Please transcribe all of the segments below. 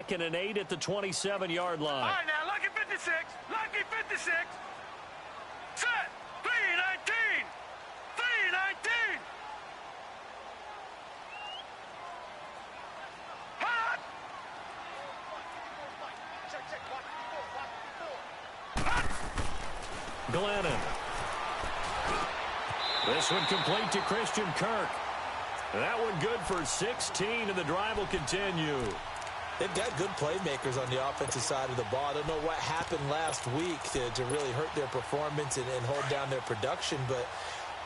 2nd and 8 at the 27-yard line. All right, now, lucky 56. Lucky 56. Set. 319. 319. Hot. Glennon. This one complete to Christian Kirk. That one good for 16, and the drive will continue. They've got good playmakers on the offensive side of the ball. I don't know what happened last week to really hurt their performance and hold down their production, but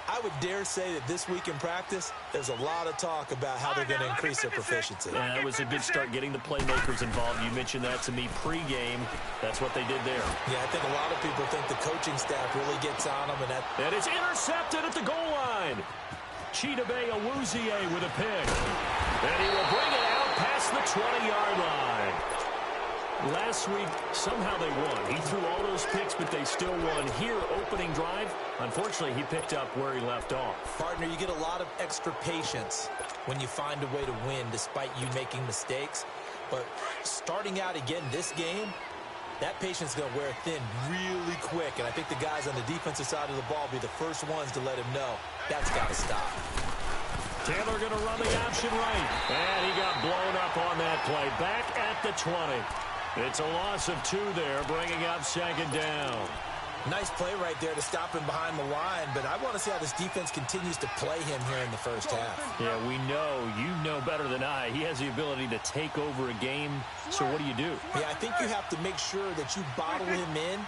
I would dare say that this week in practice, there's a lot of talk about how they're going to increase their proficiency. Yeah, it was a good start getting the playmakers involved. You mentioned that to me pregame. That's what they did there. Yeah, I think a lot of people think the coaching staff really gets on them. And it's intercepted at the goal line. Chidobe Awuzie with a pick. And he will bring it out past the 20-yard line. Last week, somehow they won. He threw all those picks, but they still won. Here, opening drive, unfortunately, he picked up where he left off. Partner, you get a lot of extra patience when you find a way to win despite you making mistakes. But starting out again this game, that patience is going to wear thin really quick. And I think the guys on the defensive side of the ball will be the first ones to let him know that's got to stop. Taylor going to run the option right. And he got blown up on that play. Back at the 20. It's a loss of 2 there, bringing up 2nd down. Nice play right there to stop him behind the line, but I want to see how this defense continues to play him here in the first half. Yeah, we know. You know better than I. He has the ability to take over a game, so what do you do? Yeah, I think you have to make sure that you bottle him in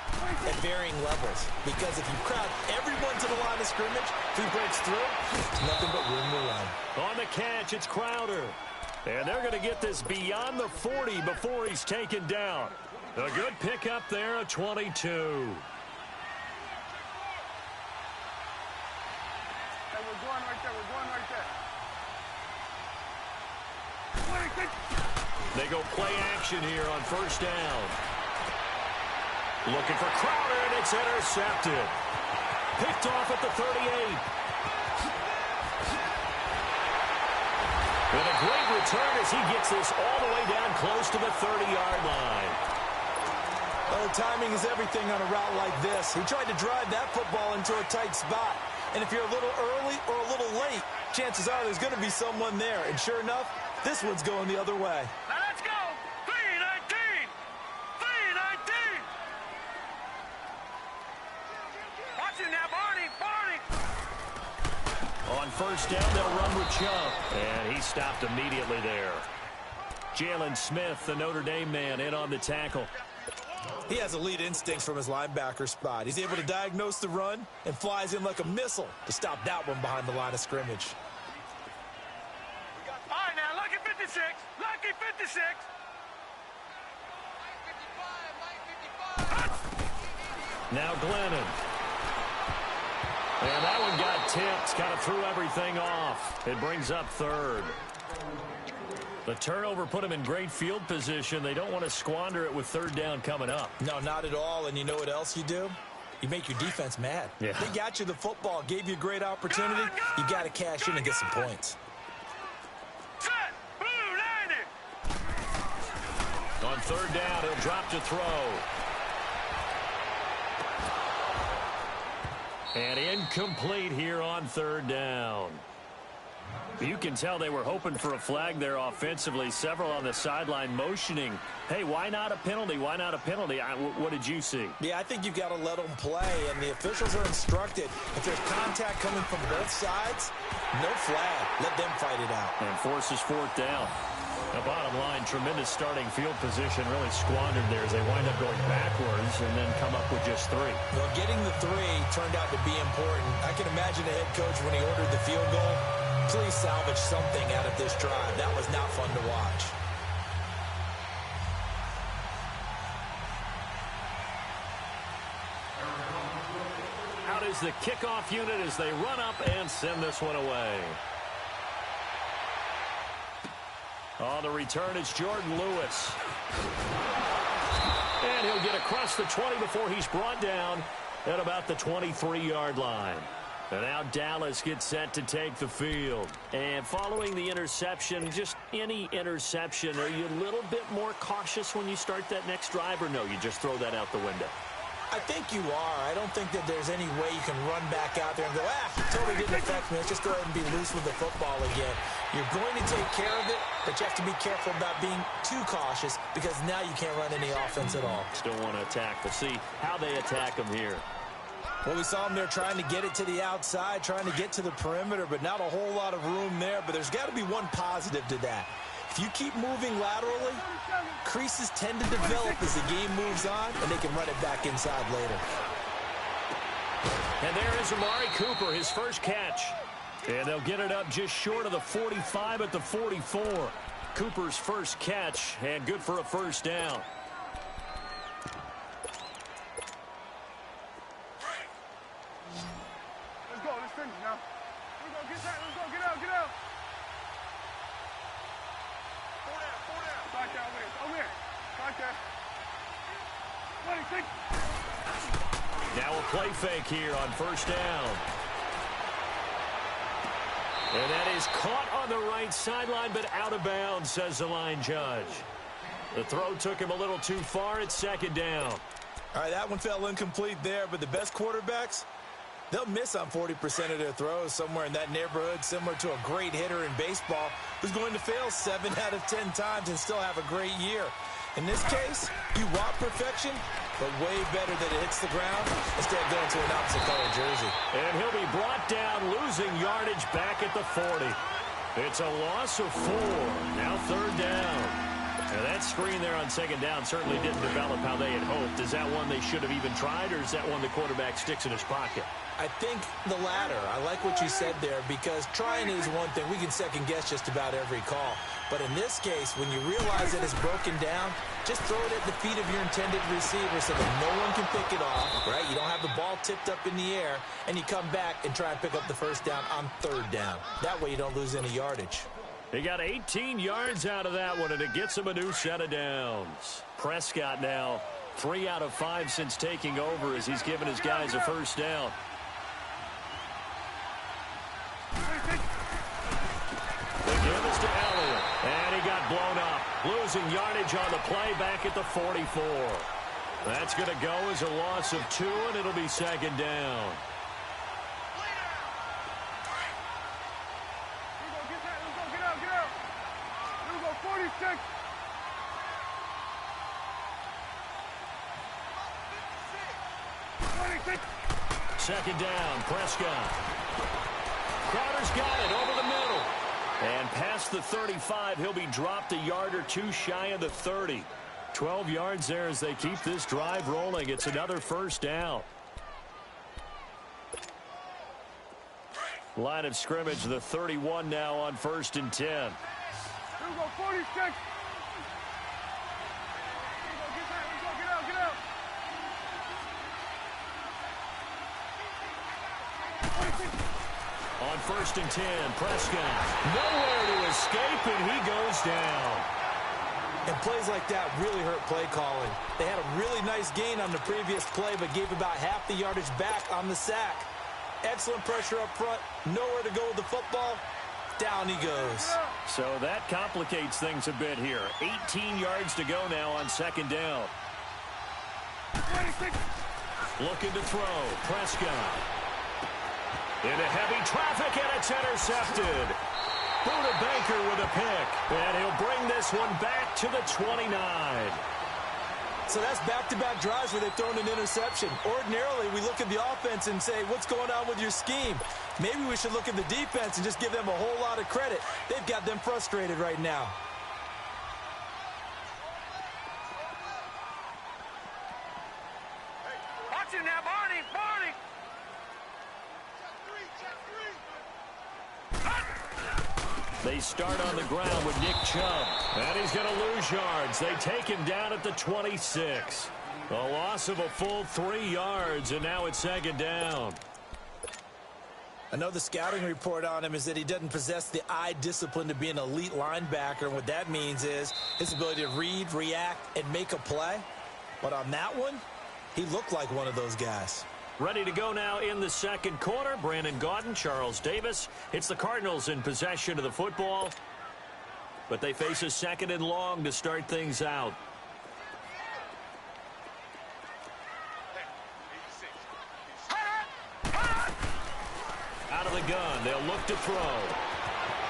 at varying levels, because if you crowd everyone to the line of scrimmage, if he breaks through, it's nothing but room to run. On the catch, it's Crowder. And they're going to get this beyond the 40 before he's taken down. A good pickup there at 22. We're going right there. We're going right there. They go play action here on first down. Looking for Crowder, and it's intercepted. Picked off at the 38. And a great return as he gets this all the way down close to the 30-yard line. Well, timing is everything on a route like this. He tried to drive that football into a tight spot. And if you're a little early or a little late, chances are there's going to be someone there. And sure enough, this one's going the other way. Now let's go. 319. 319. Watch it now, Barney. Barney. On first down, they'll run with Chubb. And he stopped immediately there. Jalen Smith, the Notre Dame man, in on the tackle. He has elite instincts from his linebacker spot. He's able to diagnose the run and flies in like a missile to stop that one behind the line of scrimmage. All right, now, lucky 56. Lucky 56. Now Glennon. And that one got tipped. Kind of threw everything off. It brings up 3rd. The turnover put him in great field position. They don't want to squander it with 3rd down coming up. No, not at all. And you know what else you do? You make your defense mad. Yeah. They got you the football, gave you a great opportunity. You got to cash in and get some points. Set. Blue 90. On 3rd down, he'll drop to throw. And incomplete here on 3rd down. You can tell they were hoping for a flag there offensively. Several on the sideline motioning. Hey, why not a penalty? Why not a penalty? What did you see? Yeah, I think you've got to let them play, and the officials are instructed. If there's contact coming from both sides, no flag. Let them fight it out. And forces 4th down. The bottom line, tremendous starting field position, really squandered there as they wind up going backwards and then come up with just 3. Well, getting the 3 turned out to be important. I can imagine the head coach when he ordered the field goal. Please salvage something out of this drive. That was not fun to watch. Out is the kickoff unit as they run up and send this one away. On the return, it's Jordan Lewis. And he'll get across the 20 before he's brought down at about the 23-yard line. And now Dallas gets set to take the field. And following the interception, just any interception, are you a little bit more cautious when you start that next drive, or no, you just throw that out the window? I think you are. I don't think that there's any way you can run back out there and go, totally didn't affect me. Let's just go ahead and be loose with the football again. You're going to take care of it, but you have to be careful about being too cautious because now you can't run any offense at all. Still want to attack. We'll see how they attack them here. Well, we saw them there trying to get it to the outside, trying to get to the perimeter, but not a whole lot of room there. But there's got to be one positive to that. If you keep moving laterally, creases tend to develop as the game moves on, and they can run it back inside later. And there is Amari Cooper, his first catch. And they'll get it up just short of the 45 at the 44. Cooper's first catch, and good for a first down. Let's go. Let's finish now. Let's go. Get that. Let's go. Get out. Get out. Back there, over here. Back there. 26. Now a play fake here on first down. And that is caught on the right sideline, but out of bounds, says the line judge. The throw took him a little too far. It's second down. All right, that one fell incomplete there, but the best quarterbacks, they'll miss on 40% of their throws, somewhere in that neighborhood, similar to a great hitter in baseball who's going to fail 7 out of 10 times and still have a great year. In this case, you want perfection, but way better that it hits the ground instead of going to an opposite color jersey. And he'll be brought down, losing yardage back at the 40. It's a loss of 4. Now third down. And that screen there on second down certainly didn't develop how they had hoped. Is that one they should have even tried, or is that one the quarterback sticks in his pocket? I think the latter. I like what you said there, because trying is one thing. We can second guess just about every call. But in this case, when you realize that it's broken down, just throw it at the feet of your intended receiver so that no one can pick it off, right? You don't have the ball tipped up in the air, and you come back and try and pick up the first down on third down. That way you don't lose any yardage. He got 18 yards out of that one, and it gets him a new set of downs. Prescott now 3 out of 5 since taking over as he's given his guys a first down. The give is to Elliott, and he got blown up. Losing yardage on the play back at the 44. That's going to go as a loss of 2, and it'll be second down. Second down, Prescott. Crowder's got it over the middle. And past the 35, he'll be dropped a yard or 2 shy of the 30. 12 yards there as they keep this drive rolling. It's another first down. Line of scrimmage, the 31 now on 1st and 10. Here we go, 46. On 1st and 10, Prescott nowhere to escape, and he goes down. And plays like that really hurt play calling. They had a really nice gain on the previous play, but gave about half the yardage back on the sack. Excellent pressure up front, nowhere to go with the football. Down he goes. So that complicates things a bit here. 18 yards to go now on second down. 26. Looking to throw, Prescott. Into heavy traffic, and it's intercepted. Buda Baker with a pick, and he'll bring this one back to the 29. So that's back-to-back drives where they've thrown an interception. Ordinarily, we look at the offense and say, what's going on with your scheme? Maybe we should look at the defense and just give them a whole lot of credit. They've got them frustrated right now. Watch it now, Barney. Barney. They start on the ground with Nick Chubb, and he's going to lose yards. They take him down at the 26. A loss of a full 3 yards, and now it's second down. I know the scouting report on him is that he doesn't possess the eye discipline to be an elite linebacker, and what that means is his ability to read, react, and make a play. But on that one, he looked like one of those guys. Ready to go now in the second quarter. Brandon Gaudin, Charles Davis. It's the Cardinals in possession of the football, but they face a second and long to start things out. Out of the gun, they'll look to throw.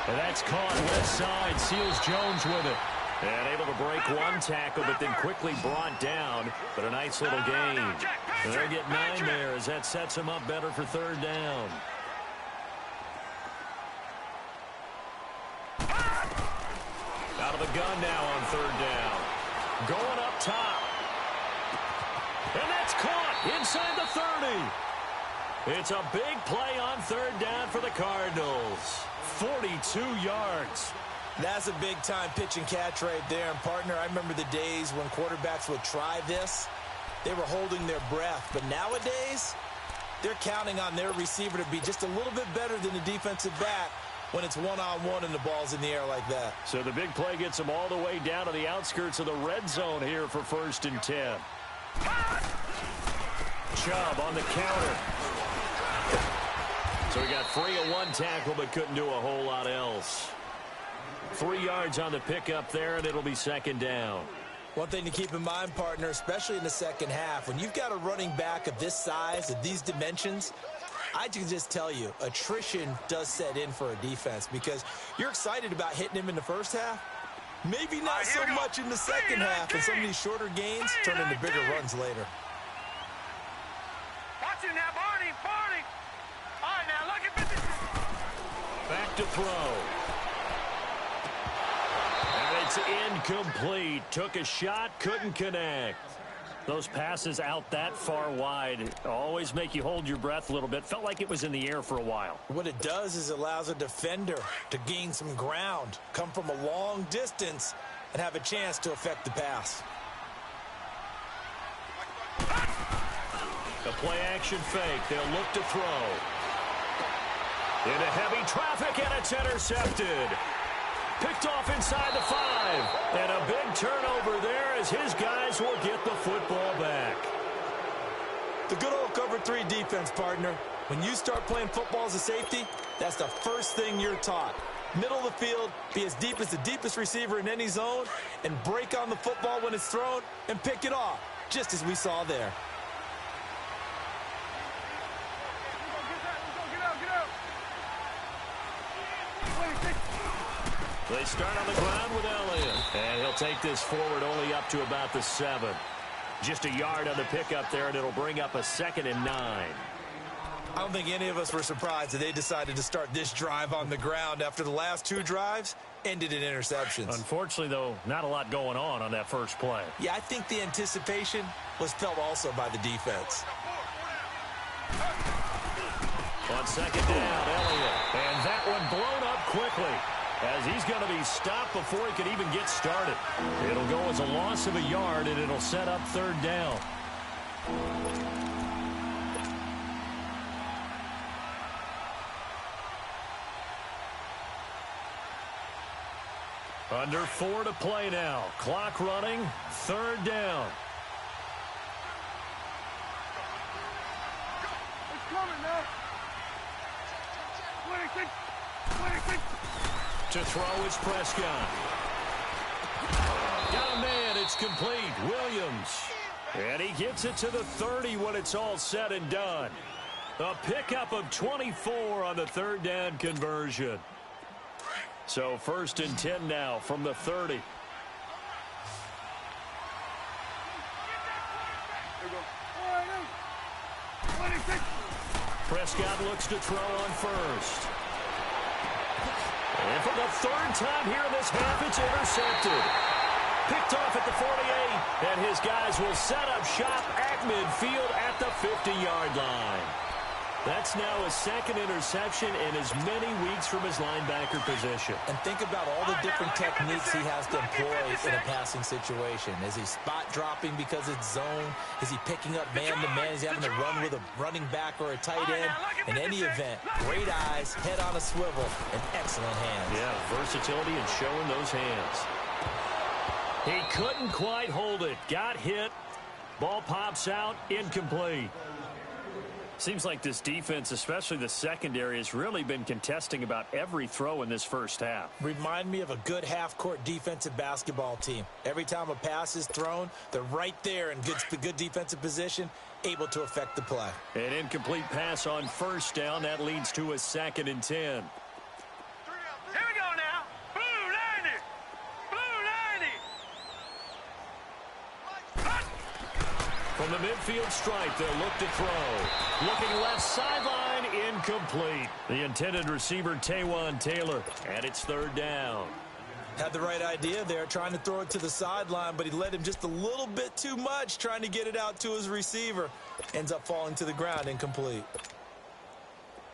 And that's caught left side. Seals Jones with it. And able to break one tackle, but then quickly brought down. But a nice little gain. And they'll get 9 there as that sets them up better for third down. Out of the gun now on third down. Going up top. And that's caught inside the 30. It's a big play on third down for the Cardinals. 42 yards. That's a big-time pitch and catch right there. And, partner, I remember the days when quarterbacks would try this. They were holding their breath. But nowadays, they're counting on their receiver to be just a little bit better than the defensive back when it's one-on-one and the ball's in the air like that. So the big play gets them all the way down to the outskirts of the red zone here for 1st and 10. Chubb on the counter. So he got free of one tackle but couldn't do a whole lot else. 3 yards on the pickup there, and it'll be second down. One thing to keep in mind, partner, especially in the second half, when you've got a running back of this size, of these dimensions, I can just tell you, attrition does set in for a defense because you're excited about hitting him in the first half. Maybe not so much in the second half, and some of these shorter gains turn into bigger runs later. Watch it now, Barney. All right, now, look at this. Back to throw. And it's incomplete. Took a shot, couldn't connect. Those passes out that far wide always make you hold your breath a little bit. Felt like it was in the air for a while. What it does is it allows a defender to gain some ground, come from a long distance, and have a chance to affect the pass. A play-action fake. They'll look to throw. Into heavy traffic, and it's intercepted. Picked off inside the 5. And a big turnover there as his guys will get the football back. The good old cover 3 defense, partner. When you start playing football as a safety, that's the first thing you're taught. Middle of the field, be as deep as the deepest receiver in any zone, and break on the football when it's thrown and pick it off, just as we saw there. They start on the ground with Elliott. And he'll take this forward only up to about the 7. Just a yard on the pickup there, and it'll bring up a 2nd and 9. I don't think any of us were surprised that they decided to start this drive on the ground after the last 2 drives ended in interceptions. Unfortunately, though, not a lot going on that first play. Yeah, I think the anticipation was felt also by the defense. On 2nd down, Elliott. And that one blown up quickly, as he's going to be stopped before he can even get started. It'll go as a loss of a yard, and it'll set up 3rd down. Under 4 to play now. Clock running, 3rd down. It's coming now. 26. To throw is Prescott. Got a man, it's complete. Williams. And he gets it to the 30 when it's all said and done. A pickup of 24 on the 3rd down conversion. So 1st and 10 now from the 30. Prescott looks to throw on 1st. And for the 3rd time here in this half, it's intercepted. Picked off at the 48, and his guys will set up shop at midfield at the 50-yard line. That's now a 2nd interception in as many weeks from his linebacker position. And think about all the different techniques he has to employ in a passing situation. Is he spot dropping because it's zone? Is he picking up man-to-man? Is he having to run with a running back or a tight end? In any event, great eyes, head on a swivel, and excellent hands. Yeah, versatility and showing those hands. He couldn't quite hold it. Got hit. Ball pops out. Incomplete. Seems like this defense, especially the secondary, has really been contesting about every throw in this first half. Remind me of a good half-court defensive basketball team. Every time a pass is thrown, they're right there in good defensive position, able to affect the play. An incomplete pass on first down. That leads to a 2nd and 10. Here we go now. Blue 90. Blue 90. From the midfield stripe, they'll look to throw. Looking left sideline, incomplete. The intended receiver, Taywan Taylor, and it's 3rd down. Had the right idea there, trying to throw it to the sideline, but he led him just a little bit too much, trying to get it out to his receiver. Ends up falling to the ground, incomplete.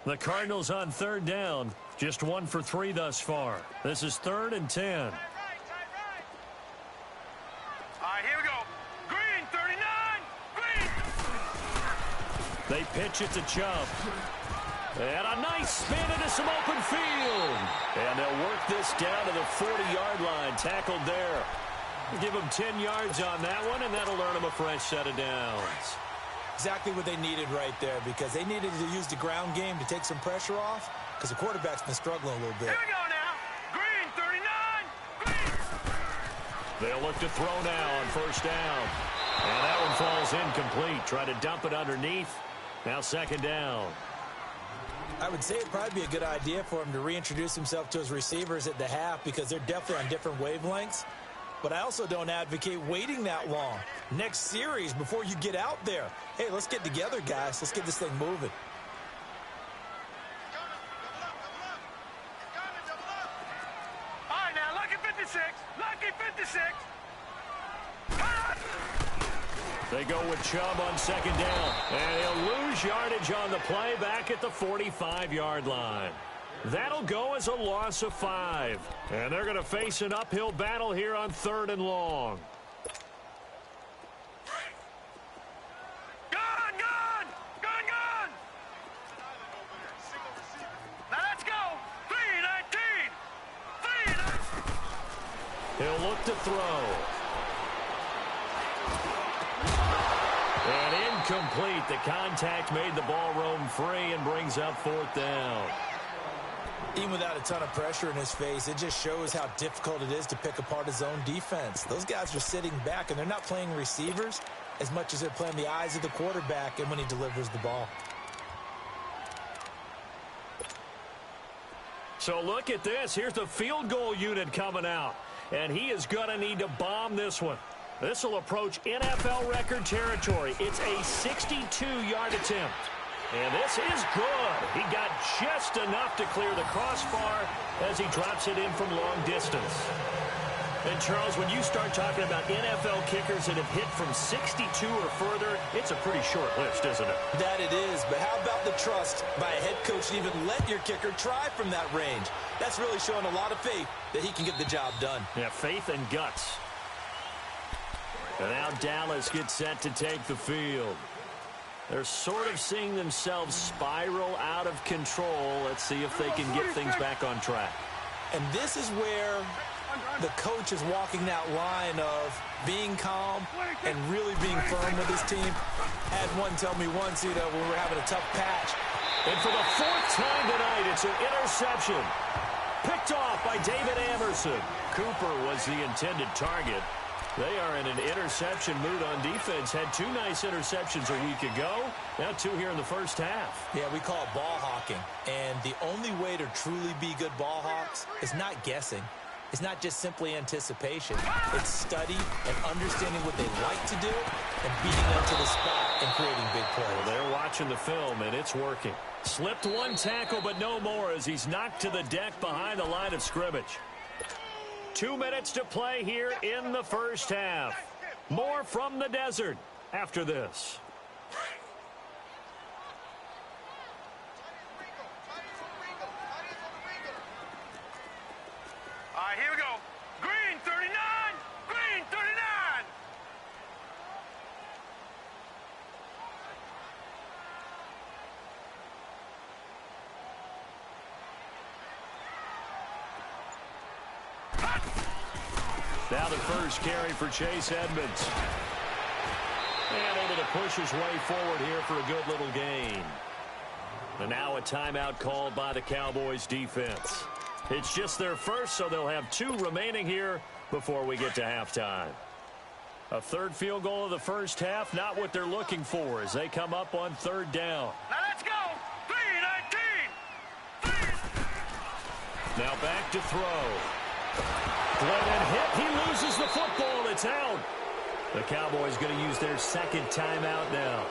The Cardinals on 3rd down, just 1 for 3 thus far. This is 3rd and 10. All right, here we go. Green 39. Green. They pitch it to Chubb. And a nice spin into some open field. And they'll work this down to the 40-yard line. Tackled there. Give them 10 yards on that one, and that'll earn them a fresh set of downs. Exactly what they needed right there, because they needed to use the ground game to take some pressure off, because the quarterback's been struggling a little bit. Here we go now. Green 39. Green. They'll look to throw now on first down. And that one falls incomplete. Try to dump it underneath. Now 2nd down. I would say it'd probably be a good idea for him to reintroduce himself to his receivers at the half, because they're definitely on different wavelengths. But I also don't advocate waiting that long. Next series, before you get out there, hey, let's get together, guys. Let's get this thing moving. All right, now, lucky 56. Lucky 56. They go with Chubb on 2nd down. And he'll lose yardage on the play back at the 45-yard line. That'll go as a loss of 5. And they're going to face an uphill battle here on 3rd and long. Gone, gone. Gone, gone. Now let's go. 3-19. 3-19. He'll look to throw. And incomplete. The contact made the ball roam free and brings up 4th down. Even without a ton of pressure in his face, it just shows how difficult it is to pick apart his own defense. Those guys are sitting back, and they're not playing receivers as much as they're playing the eyes of the quarterback and when he delivers the ball. So look at this. Here's the field goal unit coming out. And he is going to need to bomb this one. This will approach NFL record territory. It's a 62-yard attempt. And this is good. He got just enough to clear the crossbar as he drops it in from long distance. And, Charles, when you start talking about NFL kickers that have hit from 62 or further, it's a pretty short list, isn't it? That it is, but how about the trust by a head coach to even let your kicker try from that range? That's really showing a lot of faith that he can get the job done. Yeah, faith and guts. And now Dallas gets set to take the field. They're sort of seeing themselves spiral out of control. Let's see if they can get things back on track. And this is where the coach is walking that line of being calm and really being firm with his team. Had one tell me once, when we were having a tough patch. And for the 4th time tonight, it's an interception. Picked off by David Amerson. Cooper was the intended target. They are in an interception mood on defense. Had 2 nice interceptions a week ago. Now 2 here in the first half. Yeah, we call it ball hawking. And the only way to truly be good ball hawks is not guessing. It's not just simply anticipation. It's study and understanding what they like to do and beating them to the spot and creating big plays. Well, they're watching the film, and it's working. Slipped 1 tackle, but no more as he's knocked to the deck behind the line of scrimmage. 2 minutes to play here in the first half. More from the desert after this. All right, here we go. Green 39. Green 39. Now the first carry for Chase Edmonds. And able to push his way forward here for a good little gain. And now a timeout called by the Cowboys defense. It's just their first, so they'll have 2 remaining here before we get to halftime. A third field goal of the first half, not what they're looking for as they come up on 3rd down. Now let's go. 3-19. Now back to throw. Glennon hit. He loses the football. It's out. The Cowboys going to use their 2nd timeout now,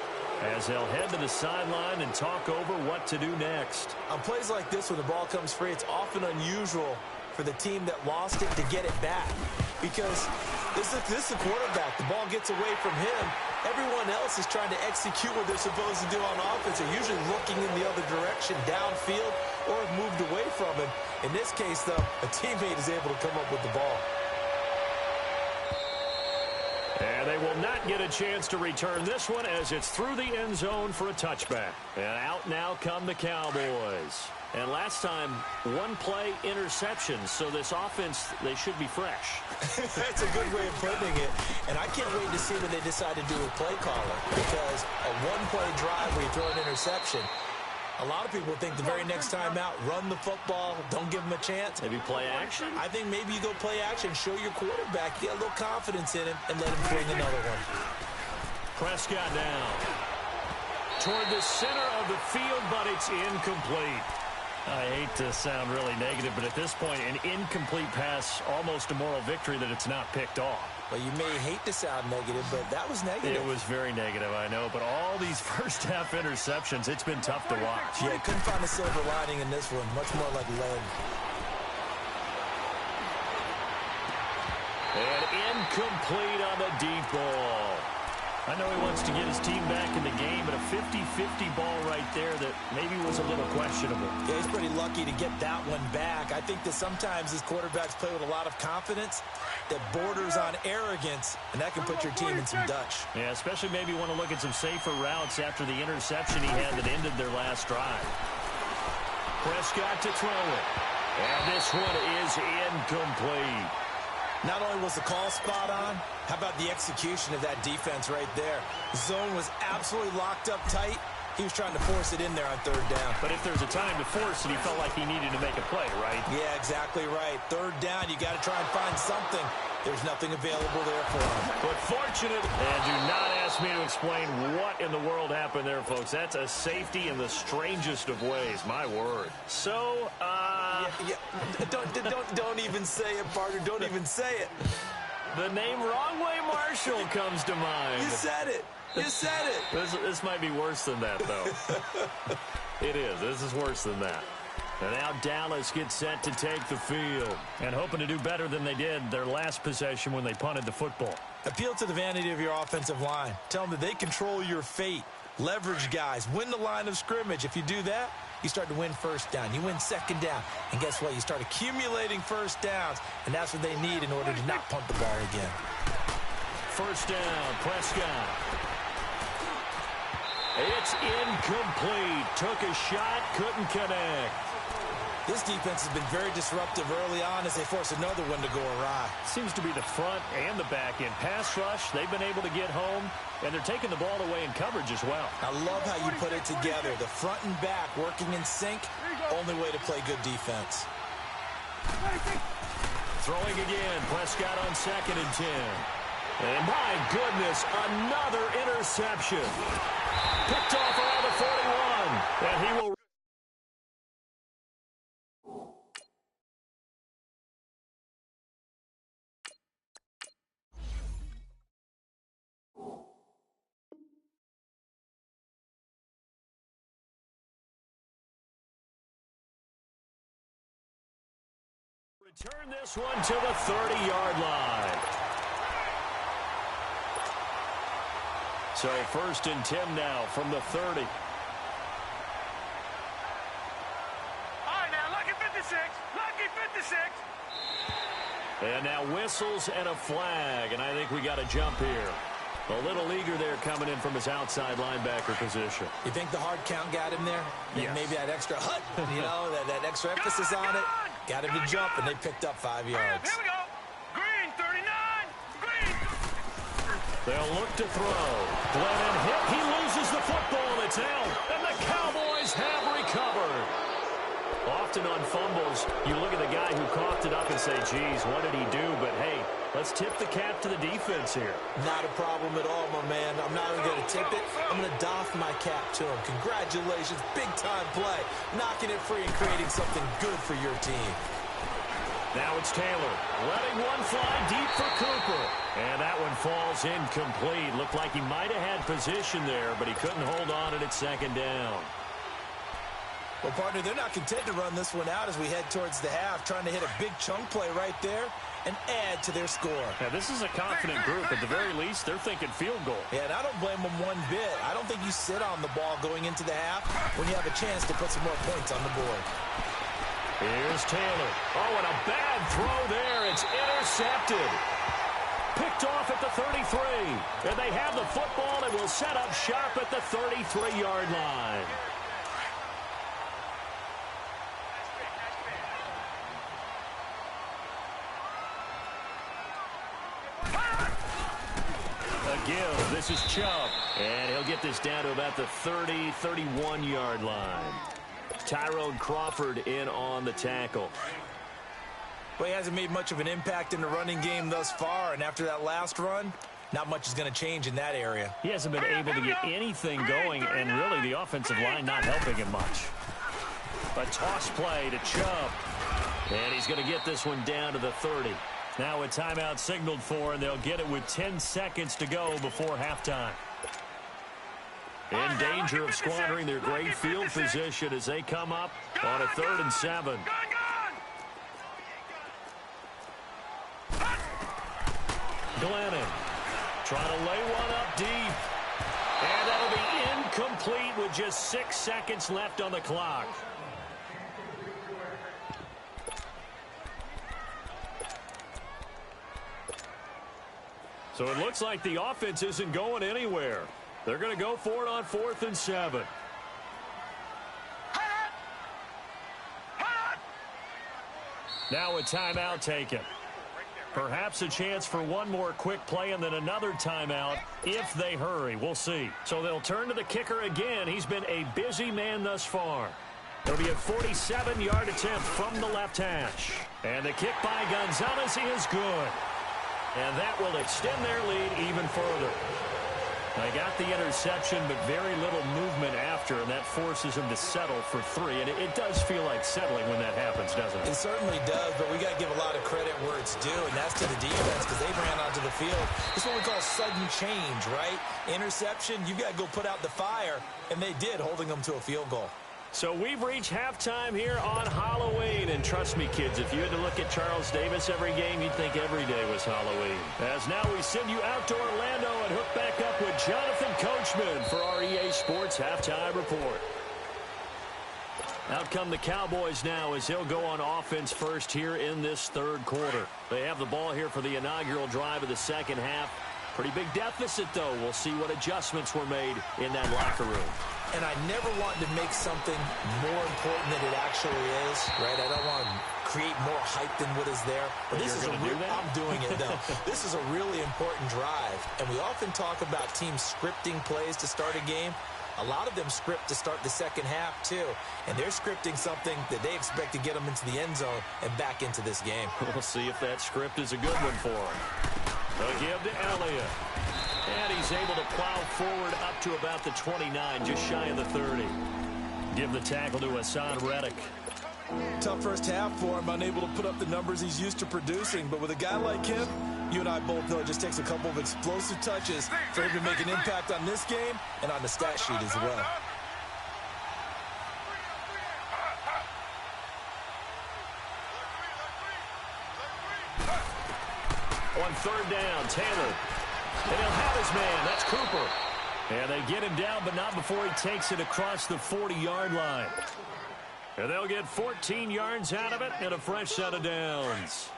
as they'll head to the sideline and talk over what to do next. On plays like this, when the ball comes free, it's often unusual for the team that lost it to get it back. Because this is a quarterback. The ball gets away from him. Everyone else is trying to execute what they're supposed to do on offense. They're usually looking in the other direction, downfield, or have moved away from him. In this case, though, a teammate is able to come up with the ball. And they will not get a chance to return this one as it's through the end zone for a touchback. And out now come the Cowboys. And last time, 1-play interception. So this offense, they should be fresh. That's a good way of putting it. And I can't wait to see what they decide to do with play caller. Because a 1-play drive where you throw an interception, a lot of people think the very next time out, run the football, don't give them a chance. Maybe play action? I think maybe you go play action, show your quarterback, get a little confidence in him, and let him bring another one. Prescott down. Toward the center of the field, but it's incomplete. I hate to sound really negative, but at this point, an incomplete pass, almost a moral victory that it's not picked off. Well, you may hate to sound negative, but that was negative. It was very negative, I know, but all these first-half interceptions, it's been tough to watch. Yeah, couldn't find a silver lining in this one. Much more like lead. And incomplete on the deep ball. I know he wants to get his team back in the game, but a 50-50 ball right there that maybe was a little questionable. Yeah, he's pretty lucky to get that one back. I think that sometimes these quarterbacks play with a lot of confidence that borders on arrogance, and that can put your team in some Dutch. Yeah, especially maybe want to look at some safer routes after the interception he had that ended their last drive. Prescott to throw it. And this one is incomplete. Not only was the call spot on, how about the execution of that defense right there? The zone was absolutely locked up tight. He was trying to force it in there on 3rd down. But if there's a time to force it, he felt like he needed to make a play, right? Yeah, exactly right. 3rd down, you got to try and find something. There's nothing available there for him. But fortunate, and do not ask me to explain what in the world happened there, folks. That's a safety in the strangest of ways, my word. So, Don't even say it, partner. Don't even say it. The name Wrong Way Marshall comes to mind. You said it. You said it. This might be worse than that, though. It is. This is worse than that. And now Dallas gets set to take the field. And hoping to do better than they did their last possession when they punted the football. Appeal to the vanity of your offensive line. Tell them that they control your fate. Leverage guys. Win the line of scrimmage. If you do that, you start to win 1st down. You win 2nd down. And guess what? You start accumulating 1st downs. And that's what they need in order to not punt the ball again. 1st down, Prescott. It's incomplete. Took a shot, couldn't connect. This defense has been very disruptive early on as they force another one to go awry. Seems to be the front and the back end. Pass rush, they've been able to get home, and they're taking the ball away in coverage as well. I love how you put it together. The front and back working in sync, only way to play good defense. Throwing again, Prescott on 2nd and 10. And my goodness, another interception. Picked off around the 41, and he will... Return this one to the 30-yard line. So 1st and 10 now from the 30. All right, now, lucky 56. Lucky 56. And now whistles and a flag, and I think we got a jump here. A little eager there coming in from his outside linebacker position. You think the hard count got him there? Yes. Maybe that extra hut, that extra emphasis on it. Got him to jump, and they picked up 5 yards. Here we go. Green, 39. Green. They'll look to throw. Glennon hit. He loses the football. It's out. And the Cowboys have recovered. Often on fumbles, you look at the guy who coughed it up and say, geez, what did he do? But, hey, let's tip the cap to the defense here. Not a problem at all, my man. I'm not even going to tip it. I'm going to doff my cap to him. Congratulations. Big-time play. Knocking it free and creating something good for your team. Now it's Taylor, letting one fly deep for Cooper. And that one falls incomplete. Looked like he might have had position there, but he couldn't hold on it at second down. Well, partner, they're not content to run this one out as we head towards the half, trying to hit a big chunk play right there and add to their score. Now, this is a confident group. At the very least, they're thinking field goal. Yeah, and I don't blame them one bit. I don't think you sit on the ball going into the half when you have a chance to put some more points on the board. Here's Taylor. Oh, and a bad throw there. It's intercepted. Picked off at the 33. And they have the football and will set up shop at the 33-yard line. Give. This is Chubb. And he'll get this down to about the 30, 31-yard line. Tyrone Crawford in on the tackle. Well, he hasn't made much of an impact in the running game thus far, and after that last run, not much is going to change in that area. He hasn't been able to get anything going, and really the offensive line not helping him much. A toss play to Chubb. And he's going to get this one down to the 30. Now a timeout signaled for, and they'll get it with 10 seconds to go before halftime. In danger of squandering their great field position as they come up on a 3rd and 7. Glennon trying to lay one up deep. And that'll be incomplete with just 6 seconds left on the clock. So it looks like the offense isn't going anywhere. They're going to go for it on 4th and 7. Now a timeout taken. Perhaps a chance for one more quick play and then another timeout if they hurry. We'll see. So they'll turn to the kicker again. He's been a busy man thus far. It'll be a 47-yard attempt from the left hash. And the kick by Gonzalez is good. And that will extend their lead even further. They got the interception, but very little movement after, and that forces him to settle for 3. And it does feel like settling when that happens, doesn't it? It certainly does, but we got to give a lot of credit where it's due, and that's to the defense because they ran onto the field. It's what we call sudden change, right? Interception, you've got to go put out the fire, and they did, holding them to a field goal. So we've reached halftime here on Halloween. And trust me, kids, if you had to look at Charles Davis every game, you'd think every day was Halloween. As now we send you out to Orlando and hook back up with Jonathan Coachman for our EA Sports Halftime Report. Out come the Cowboys now as they'll go on offense first here in this 3rd quarter. They have the ball here for the inaugural drive of the second half. Pretty big deficit, though. We'll see what adjustments were made in that locker room. And I never want to make something more important than it actually is, right? I don't want to create more hype than what is there. But this is I'm doing it, though. This is a really important drive. And we often talk about teams scripting plays to start a game. A lot of them script to start the second half, too. And they're scripting something that they expect to get them into the end zone and back into this game. We'll see if that script is a good one for them. They'll give to Elliott. And he's able to plow forward up to about the 29, just shy of the 30. Give the tackle to Hassan Reddick. Tough first half for him, unable to put up the numbers he's used to producing. But with a guy like him, you and I both know it just takes a couple of explosive touches for him to make an impact on this game and on the stat sheet as well. On 3rd down, Taylor. And he'll have his man. That's Cooper. And they get him down, but not before he takes it across the 40-yard line. And they'll get 14 yards out of it and a fresh set of downs.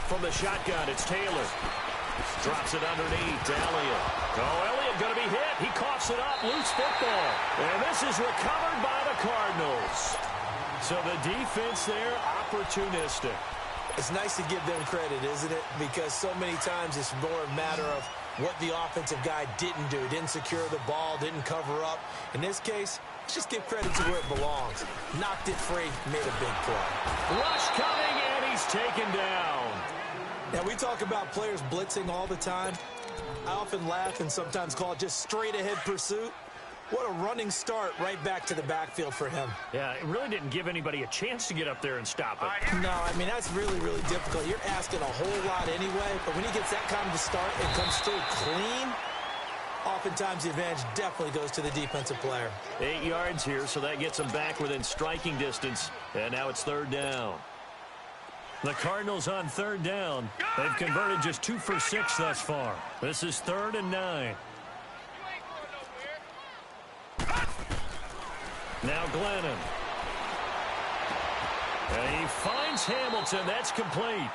From the shotgun, it's Taylor. Drops it underneath to Elliott. Oh, Elliott going to be hit. He coughs it up. Loose football. And this is recovered by the Cardinals. So the defense there, opportunistic. It's nice to give them credit, isn't it? Because so many times it's more a matter of what the offensive guy didn't do. Didn't secure the ball, didn't cover up. In this case, let's just give credit to where it belongs. Knocked it free, made a big play. Rush coming, and he's taken down. Now, we talk about players blitzing all the time. I often laugh and sometimes call it just straight-ahead pursuit. What a running start right back to the backfield for him. Yeah, it really didn't give anybody a chance to get up there and stop it. No, I mean, that's really, really difficult. You're asking a whole lot anyway, but when he gets that kind of a start and comes through clean, oftentimes the advantage definitely goes to the defensive player. 8 yards here, so that gets him back within striking distance. And now it's third down. The Cardinals on third down. They've converted just 2 for 6 thus far. This is 3rd and 9. Now Glennon. And he finds Hamilton. That's complete.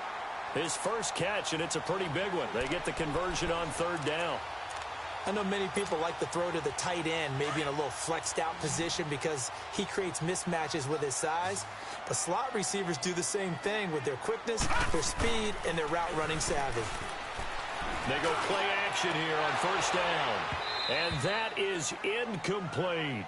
His first catch, and it's a pretty big one. They get the conversion on third down. I know many people like to throw to the tight end, maybe in a little flexed out position because he creates mismatches with his size. But slot receivers do the same thing with their quickness, their speed, and their route running savvy. They go play action here on first down. And that is incomplete.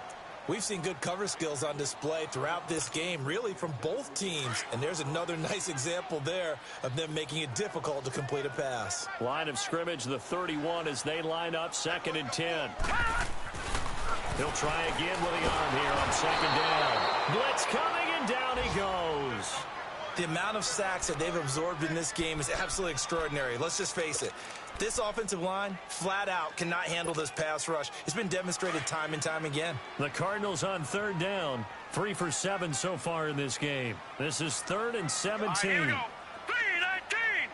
We've seen good cover skills on display throughout this game, really from both teams. And there's another nice example there of them making it difficult to complete a pass. Line of scrimmage, the 31 as they line up 2nd and 10. He'll try again with the arm here on 2nd down. Blitz coming, and down he goes. The amount of sacks that they've absorbed in this game is absolutely extraordinary. Let's just face it. This offensive line, flat out, cannot handle this pass rush. It's been demonstrated time and time again. The Cardinals on third down, 3 for 7 so far in this game. This is 3rd and 17. 319!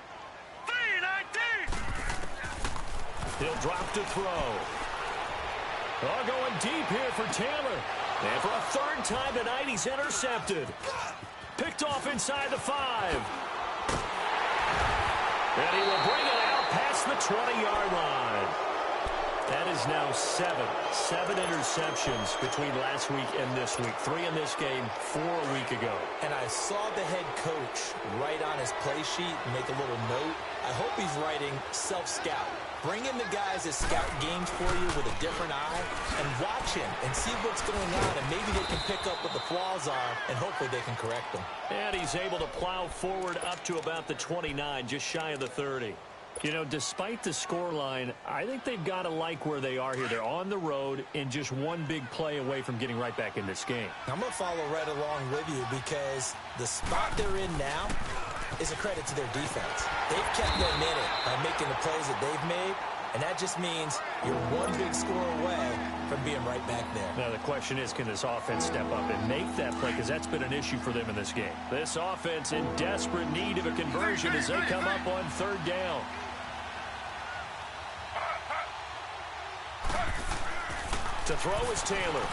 319! He'll drop to throw. Oh, going deep here for Taylor. And for a 3rd time tonight, he's intercepted. Picked off inside the 5. And he will bring it out past the 20-yard line. That is now 7 interceptions between last week and this week. 3 in this game, 4 a week ago. And I saw the head coach write on his play sheet, make a little note. I hope he's writing self-scout. Bring in the guys that scout games for you with a different eye and watch him and see what's going on, and maybe they can pick up what the flaws are, and hopefully they can correct them. And he's able to plow forward up to about the 29, just shy of the 30. You know, despite the scoreline, I think they've got to like where they are here. They're on the road and just one big play away from getting right back in this game. I'm going to follow right along with you because the spot they're in now is a credit to their defense. They've kept them in it by making the plays that they've made, and that just means you're one big score away from being right back there. Now, the question is, can this offense step up and make that play? Because that's been an issue for them in this game. This offense in desperate need of a conversion as they come up on third down. To throw is Taylor.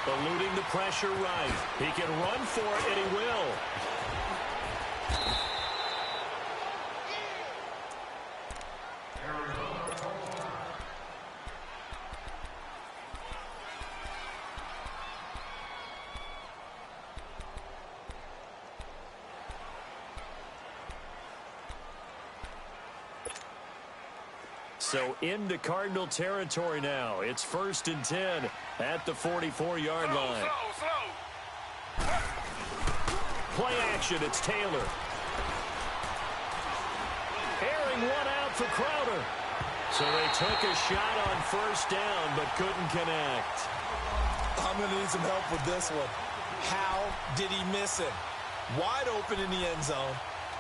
Eluding the pressure right. He can run for it, and he will. So into Cardinal territory now. It's 1st and 10 at the 44-yard line. Slow. Play action, it's Taylor. Airing one out for Crowder. So they took a shot on first down, but couldn't connect. I'm going to need some help with this one. How did he miss it? Wide open in the end zone.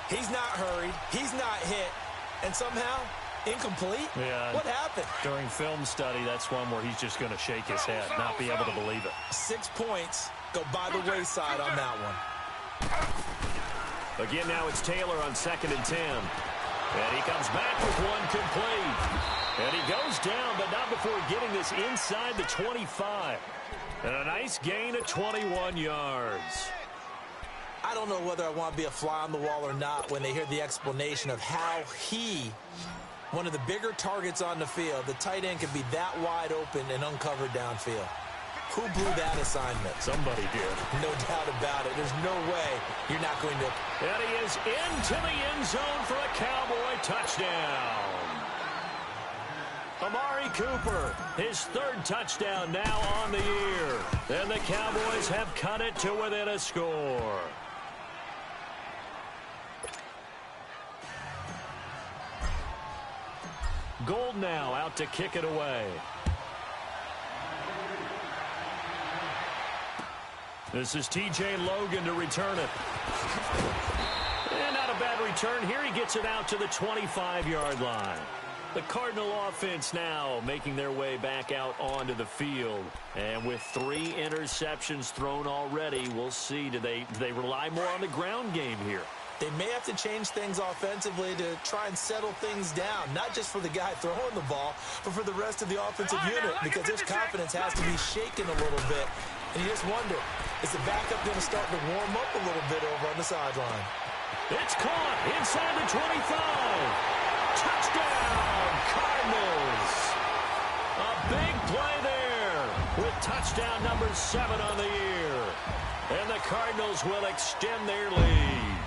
He's not hurried. He's not hit. And somehow, incomplete? Yeah. What happened? During film study, that's one where he's just going to shake his head, not be able to believe it. 6 points go by the wayside on that one. Again, now it's Taylor on 2nd and 10. And he comes back with one complete. And he goes down, but not before getting this inside the 25. And a nice gain of 21 yards. I don't know whether I want to be a fly on the wall or not when they hear the explanation of how one of the bigger targets on the field, the tight end, can be that wide open and uncovered downfield. Who blew that assignment? Somebody did. No doubt about it. There's no way you're not going to. And he is into the end zone for a Cowboy touchdown. Amari Cooper, his third touchdown now on the year. And the Cowboys have cut it to within a score. Gold now out to kick it away. This is T.J. Logan to return it. And not a bad return. Here he gets it out to the 25-yard line. The Cardinal offense now making their way back out onto the field. And with 3 interceptions thrown already, we'll see. Do they rely more on the ground game here? They may have to change things offensively to try and settle things down, not just for the guy throwing the ball, but for the rest of the offensive unit, because his confidence has to be shaken a little bit. And you just wonder, is the backup going to start to warm up a little bit over on the sideline? It's caught inside the 25. Touchdown, Cardinals. A big play there with touchdown number 7 on the year. And the Cardinals will extend their lead.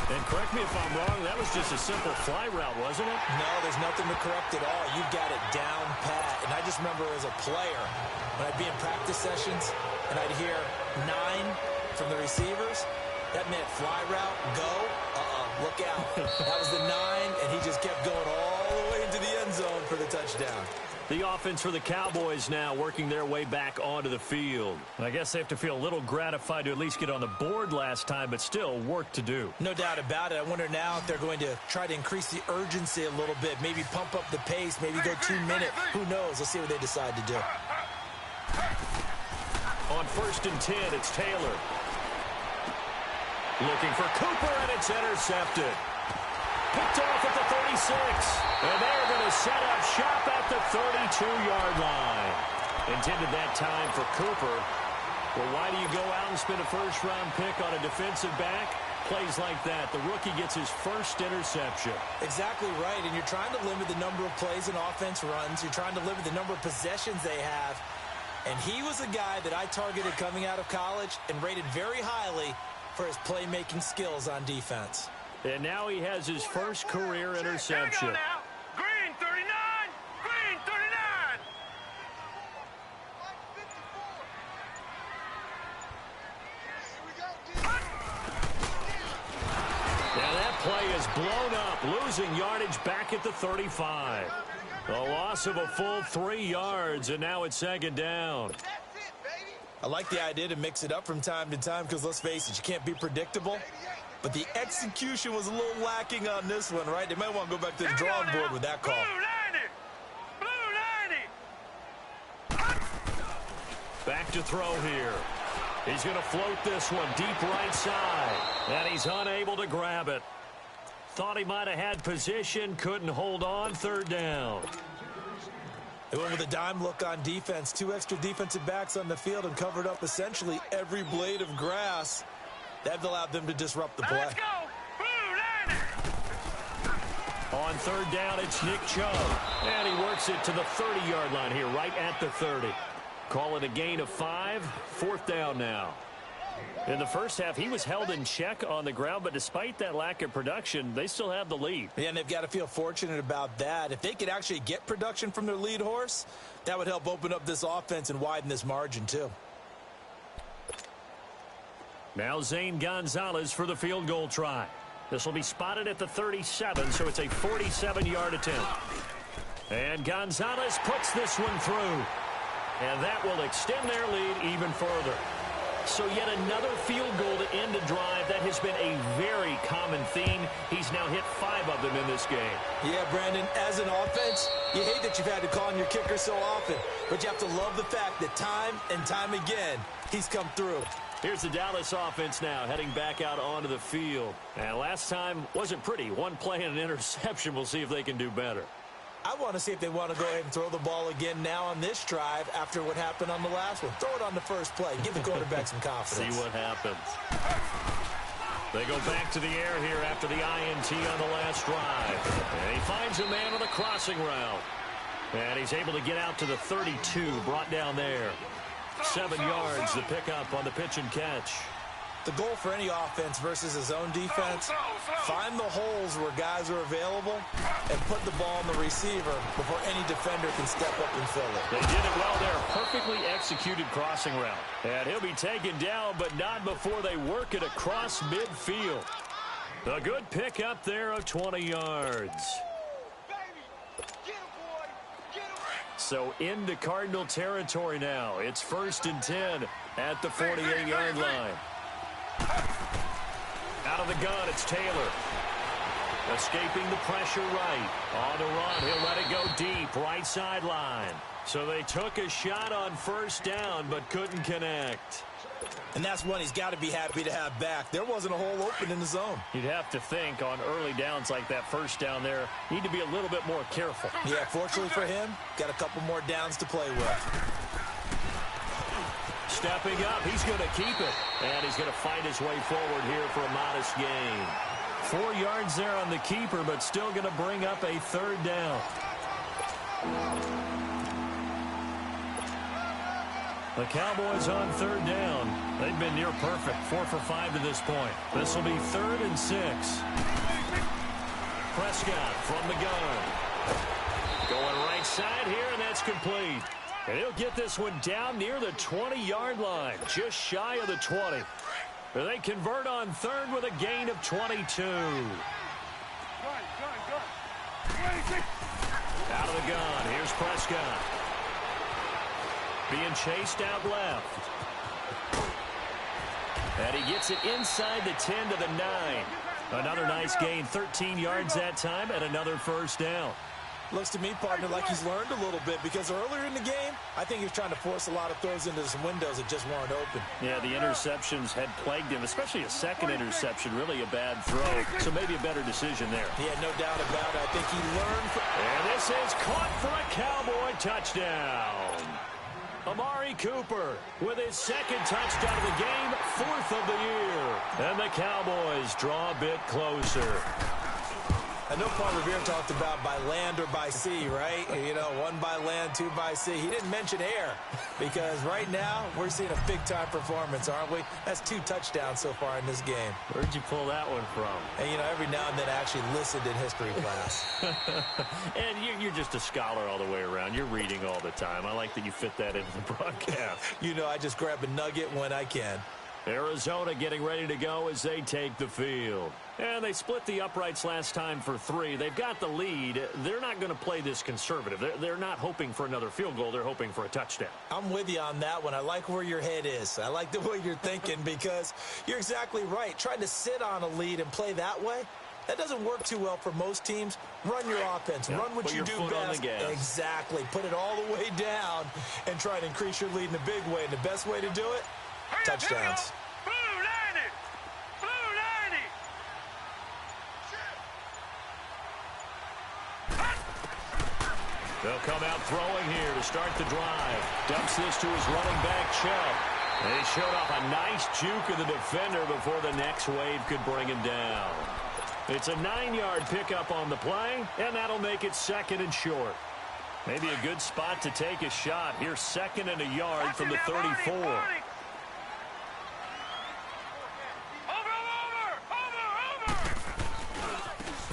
And correct me if I'm wrong, that was just a simple fly route, wasn't it? No, there's nothing to correct at all. You've got it down pat. And I just remember as a player, when I'd be in practice sessions and I'd hear 9 from the receivers, that meant fly route, go, look out. That was the 9, and he just kept going all the way into the end zone for the touchdown. The offense for the Cowboys now working their way back onto the field. I guess they have to feel a little gratified to at least get on the board last time, but still work to do. No doubt about it. I wonder now if they're going to try to increase the urgency a little bit, maybe pump up the pace, maybe go 2-minute. Who knows? Let's see what they decide to do. On 1st and 10, it's Taylor. Looking for Cooper, and it's intercepted. Picked off at the 36. And they're going to set up shop at the 32-yard line. Intended that time for Cooper. Well, why do you go out and spend a first-round pick on a defensive back? Plays like that. The rookie gets his first interception. Exactly right. And you're trying to limit the number of plays and offense runs. You're trying to limit the number of possessions they have. And he was a guy that I targeted coming out of college and rated very highly for his playmaking skills on defense. And now he has his first career interception. Now. Green 39. Green 39. Now that play is blown up, losing yardage back at the 35. A loss of a full 3 yards, and now it's 2nd down. I like the idea to mix it up from time to time because, let's face it, you can't be predictable. But the execution was a little lacking on this one, right? They might want to go back to the drawing board with that call. Blue 90. Back to throw here. He's going to float this one deep right side. And he's unable to grab it. Thought he might have had position, couldn't hold on, 3rd down. They went with a dime look on defense. 2 extra defensive backs on the field and covered up essentially every blade of grass. That allowed them to disrupt the play. Let's go. Blue 90. On 3rd down, it's Nick Chubb. And he works it to the 30-yard line here, right at the 30. Call it a gain of 5. 4th down now. In the first half, he was held in check on the ground, but despite that lack of production, they still have the lead. Yeah, and they've got to feel fortunate about that. If they could actually get production from their lead horse, that would help open up this offense and widen this margin too. Now Zane Gonzalez for the field goal try. This will be spotted at the 37, so it's a 47-yard attempt. And Gonzalez puts this one through. And that will extend their lead even further. So yet another field goal to end a drive. That has been a very common theme. He's now hit 5 of them in this game. Yeah, Brandon, as an offense, you hate that you've had to call on your kicker so often. But you have to love the fact that time and time again, he's come through. Here's the Dallas offense now heading back out onto the field. And last time wasn't pretty. 1 play and an interception. We'll see if they can do better. I want to see if they want to go ahead and throw the ball again now on this drive after what happened on the last one. Throw it on the first play. Give the quarterback some confidence. See what happens. They go back to the air here after the INT on the last drive. And he finds a man on the crossing route. And he's able to get out to the 32, brought down there. 7 yards, the pickup on the pitch and catch. The goal for any offense versus his own defense, find the holes where guys are available and put the ball on the receiver before any defender can step up and fill it. They did it well there. Perfectly executed crossing route. And he'll be taken down, but not before they work it across midfield. A good pickup there of 20 yards. So into Cardinal territory now. It's 1st and 10 at the 48-yard line. Out of the gun, it's Taylor. Escaping the pressure right. On the run, he'll let it go deep, right sideline. So they took a shot on 1st down, but couldn't connect. And that's one he's got to be happy to have back. There wasn't a hole open in the zone. You'd have to think on early downs like that 1st down there, need to be a little bit more careful. Yeah, fortunately for him, got a couple more downs to play with. Stepping up, he's going to keep it. And he's going to fight his way forward here for a modest gain. 4 yards there on the keeper, but still going to bring up a 3rd down. The Cowboys on 3rd down. They've been near perfect, 4 for 5 to this point. This will be 3rd and 6. Prescott from the gun. Going right side here, and that's complete. And he'll get this one down near the 20-yard line, just shy of the 20. They convert on 3rd with a gain of 22. Out of the gun, here's Prescott. Being chased out left. And he gets it inside the 10 to the 9. Another nice gain, 13 yards that time, and another 1st down. Looks to me, partner, like he's learned a little bit because earlier in the game, I think he was trying to force a lot of throws into some windows that just weren't open. Yeah, the interceptions had plagued him, especially a second interception, really a bad throw. So maybe a better decision there. Yeah, no doubt about it. I think he learned. And this is caught for a Cowboy touchdown. Amari Cooper with his 2nd touchdown of the game, 4th of the year. And the Cowboys draw a bit closer. I know Paul Revere talked about by land or by sea, right? You know, 1 by land, 2 by sea. He didn't mention air because right now we're seeing a big-time performance, aren't we? That's 2 touchdowns so far in this game. Where'd you pull that one from? And, you know, every now and then I actually listened in history class. And you're just a scholar all the way around. You're reading all the time. I like that you fit that into the broadcast. You know, I just grab a nugget when I can. Arizona getting ready to go as they take the field. And they split the uprights last time for 3. They've got the lead. They're not going to play this conservative. They're not hoping for another field goal. They're hoping for a touchdown. I'm with you on that one. I like where your head is. I like the way you're thinking because you're exactly right. Trying to sit on a lead and play that way, that doesn't work too well for most teams. Run your offense. Yeah, run what you do best. Exactly. Put it all the way down and try to increase your lead in a big way. And the best way to do it, touchdowns. They'll come out throwing here to start the drive. Dumps this to his running back, Chubb. And he showed off a nice juke of the defender before the next wave could bring him down. It's a 9-yard pickup on the play, and that'll make it 2nd and short. Maybe a good spot to take a shot. Here's 2nd and a yard from the 34.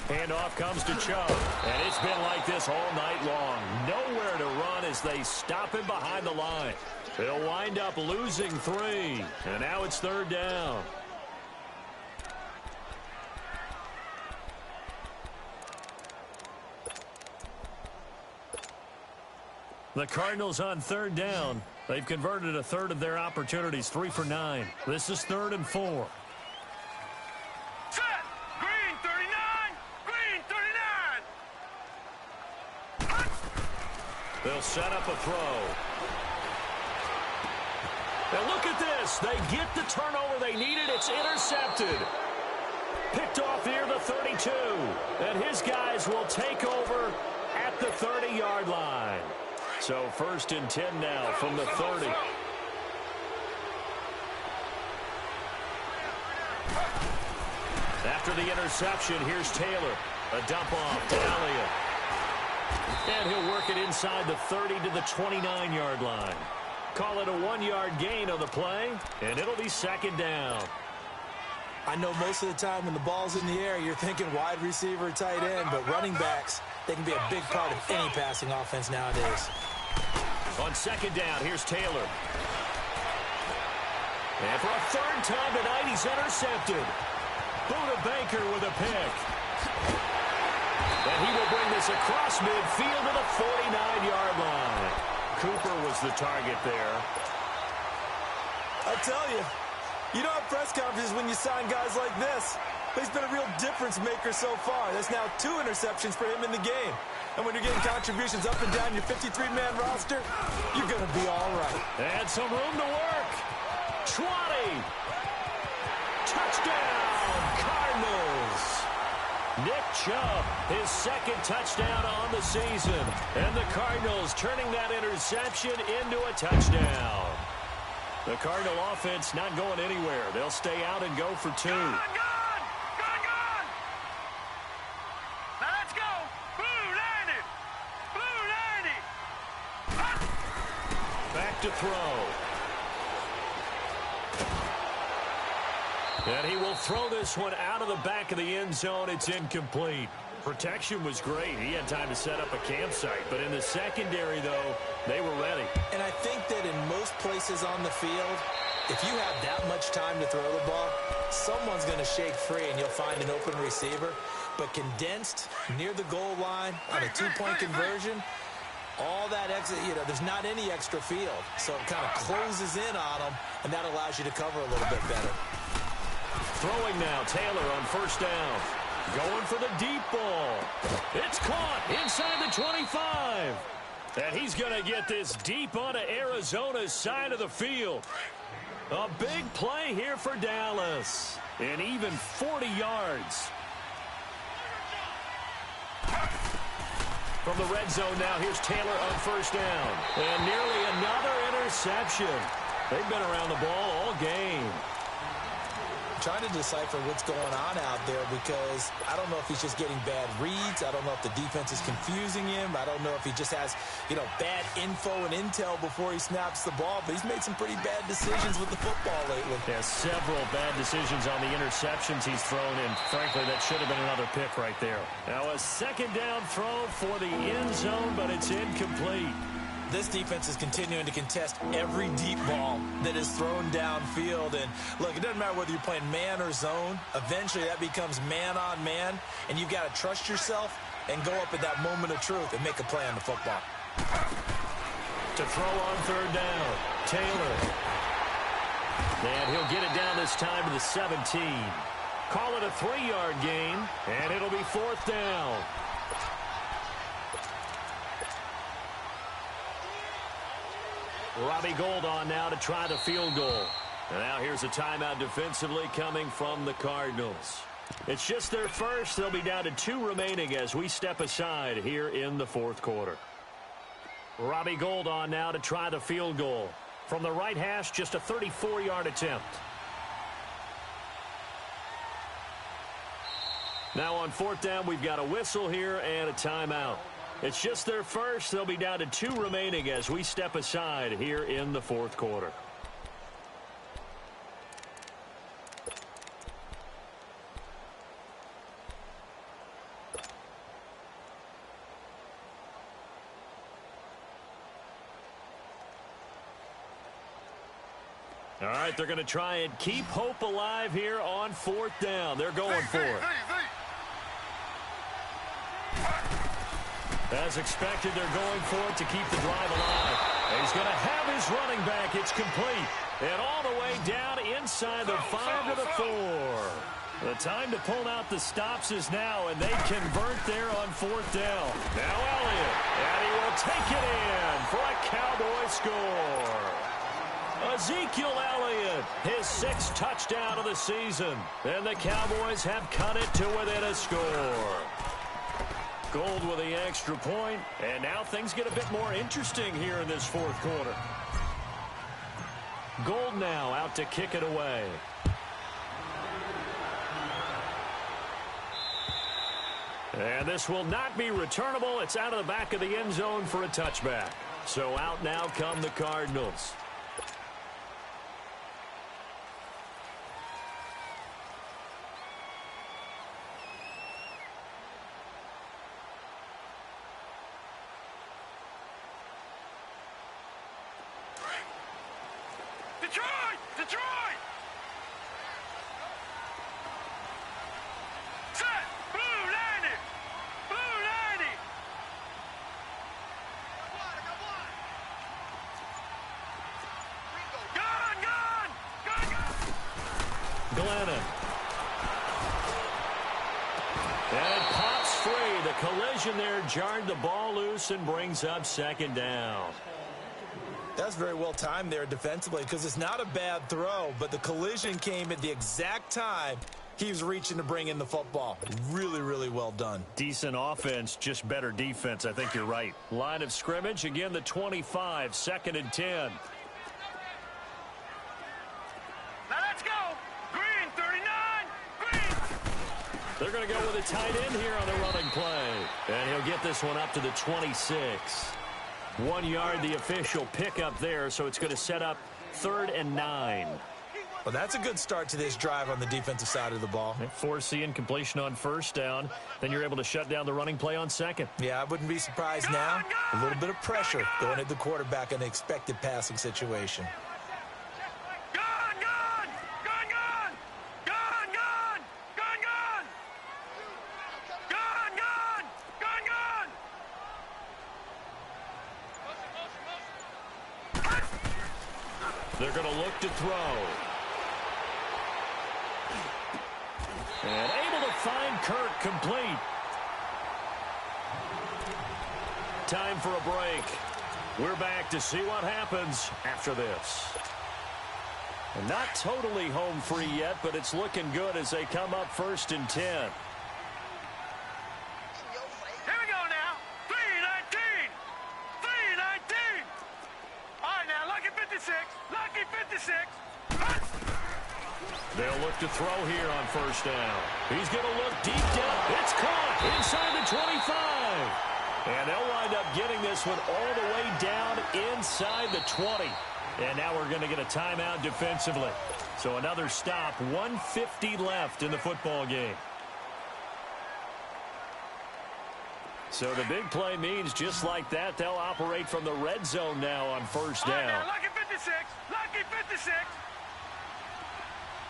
Handoff comes to Chubb, and it's been like this all night long. Nowhere to run as they stop him behind the line. They'll wind up losing 3, and now it's 3rd down. The Cardinals on 3rd down. They've converted a 1/3 of their opportunities, 3 for 9. This is 3rd and 4. They'll set up a throw. Now look at this. They get the turnover they needed. It's intercepted. Picked off near the 32. And his guys will take over at the 30-yard line. So 1st and 10 now from the 30. After the interception, here's Taylor. A dump off to Elliott. And he'll work it inside the 30 to the 29-yard line. Call it a 1-yard gain on the play, and it'll be second down. I know most of the time when the ball's in the air, you're thinking wide receiver, tight end, but running backs, they can be a big part of any passing offense nowadays. On second down, here's Taylor. And for a third time tonight, he's intercepted. Buda Baker with a pick. And he will bring this across midfield to the 49-yard line. Cooper was the target there. I tell you, you don't have press conferences when you sign guys like this. But he's been a real difference maker so far. There's now 2 interceptions for him in the game. And when you're getting contributions up and down your 53-man roster, you're going to be all right. And some room to work. 20. Touchdown, Cardinals. Nick Chubb, his second touchdown on the season. And the Cardinals turning that interception into a touchdown. The Cardinal offense not going anywhere. They'll stay out and go for 2. Gone! Now let's go! Blue 90! Blue 90! Back to throw. And he will throw this one out of the back of the end zone. It's incomplete. Protection was great. He had time to set up a campsite. But in the secondary, though, they were ready. And I think that in most places on the field, if you have that much time to throw the ball, someone's going to shake free and you'll find an open receiver. But condensed near the goal line on a 2-point conversion, all that exit, there's not any extra field. So it kind of closes in on them, and that allows you to cover a little bit better. Throwing now, Taylor on first down. Going for the deep ball. It's caught inside the 25. And he's going to get this deep onto Arizona's side of the field. A big play here for Dallas. And even 40 yards. From the red zone now, here's Taylor on first down. And nearly another interception. They've been around the ball all game. Trying to decipher what's going on out there because I don't know if he's just getting bad reads. I don't know if the defense is confusing him. I don't know if he just has, bad info and intel before he snaps the ball. But he's made some pretty bad decisions with the football lately. Yeah, several bad decisions on the interceptions he's thrown, and frankly, that should have been another pick right there. Now a second down throw for the end zone, but it's incomplete. This defense is continuing to contest every deep ball that is thrown downfield. And, look, it doesn't matter whether you're playing man or zone. Eventually, that becomes man-on-man, and you've got to trust yourself and go up at that moment of truth and make a play on the football. To throw on third down, Taylor. And he'll get it down this time to the 17. Call it a 3-yard gain, and it'll be fourth down. Robbie Gould on now to try the field goal. And now here's a timeout defensively coming from the Cardinals. It's just their first. They'll be down to 2 remaining as we step aside here in the fourth quarter. Robbie Gould on now to try the field goal. From the right hash, just a 34-yard attempt. Now on fourth down, we've got a whistle here and a timeout. It's just their first. They'll be down to 2 remaining as we step aside here in the fourth quarter. All right, they're going to try and keep hope alive here on fourth down. They're going for it. As expected, they're going for it to keep the drive alive. And he's going to have his running back. It's complete. And all the way down inside the 5 to the 4. The time to pull out the stops is now, and they convert there on fourth down. Now Elliott, and he will take it in for a Cowboy score. Ezekiel Elliott, his 6th touchdown of the season. And the Cowboys have cut it to within a score. Gould with the extra point, and now things get a bit more interesting here in this fourth quarter. Gould now out to kick it away. And this will not be returnable. It's out of the back of the end zone for a touchback. So out now come the Cardinals. Detroit! Detroit! Set! Blue 90! Blue 90! Gun! Glennon. And it pops free. The collision there jarred the ball loose and brings up second down. That's very well timed there defensively because it's not a bad throw, but the collision came at the exact time he was reaching to bring in the football. Really, really well done. Decent offense, just better defense. I think you're right. Line of scrimmage, again, the 25, 2nd and 10. Now let's go! Green 39! Green! They're going to go with a tight end here on the running play. And he'll get this one up to the 26. 1 yard, the official pickup there, so it's going to set up 3rd and 9. Well, that's a good start to this drive on the defensive side of the ball. Force the incompletion on 1st down. Then you're able to shut down the running play on 2nd. Yeah, I wouldn't be surprised now. A little bit of pressure going at the quarterback in an expected passing situation. Gun! Gun! Gun! Gun! Gun! Gun! Gun! Gun! Gun! Gun! Gun! Gun! They're going to look to throw. And able to find Kirk complete. Time for a break. We're back to see what happens after this. And not totally home free yet, but it's looking good as they come up 1st and 10. Here we go now. 319. 319. All right, now, lucky 56. Lucky 56. They'll look to throw here on 1st down. He's going to look deep down. It's caught inside the 25. And they'll wind up getting this one all the way down inside the 20. And now we're going to get a timeout defensively. So another stop, 1:50 left in the football game. So the big play means just like that, they'll operate from the red zone now on 1st down. All right, now, lucky 56. Lucky 56.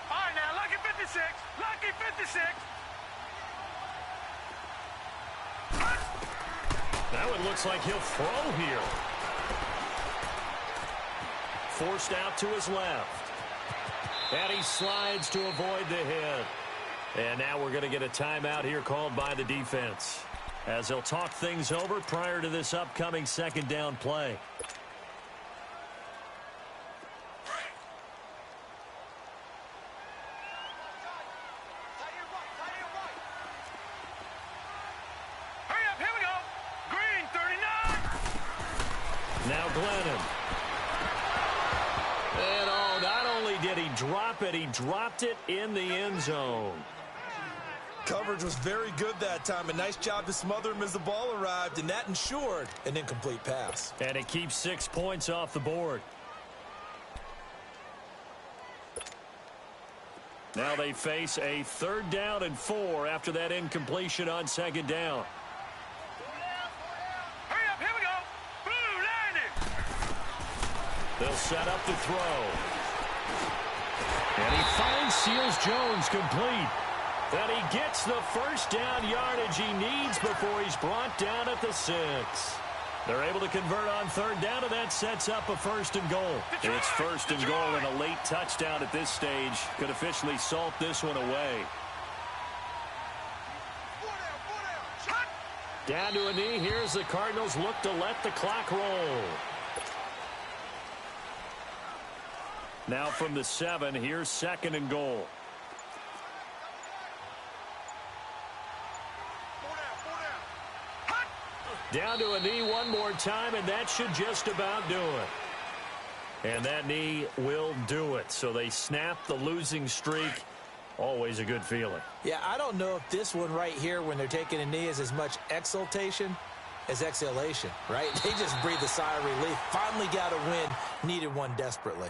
All right, now, lucky 56. Lucky 56. Now it looks like he'll throw here. Forced out to his left. And he slides to avoid the hit. And now we're going to get a timeout here called by the defense, as they'll talk things over prior to this upcoming 2nd down play. Hurry up, here we go. Green 39. Now Glennon. And oh, not only did he drop it, he dropped it in the end zone. Coverage was very good that time. A nice job to smother him as the ball arrived, and that ensured an incomplete pass. And it keeps 6 points off the board. Now they face a 3rd down and 4 after that incompletion on 2nd down. Hurry up, here we go. Blue 90. They'll set up to throw. And he finds Seals-Jones complete. And he gets the 1st down yardage he needs before he's brought down at the 6. They're able to convert on 3rd down, and that sets up a 1st and goal. It's 1st and goal, and a late touchdown at this stage could officially salt this one away. Down to a knee. Here's the Cardinals look to let the clock roll. Now from the 7, here's 2nd and goal. Down to a knee one more time, and that should just about do it. And that knee will do it. So they snap the losing streak Always a good feeling. Yeah, I don't know if this one right here when they're taking a knee is as much exultation as exhalation, right? They just breathe a sigh of relief. Finally got a win. Needed one desperately.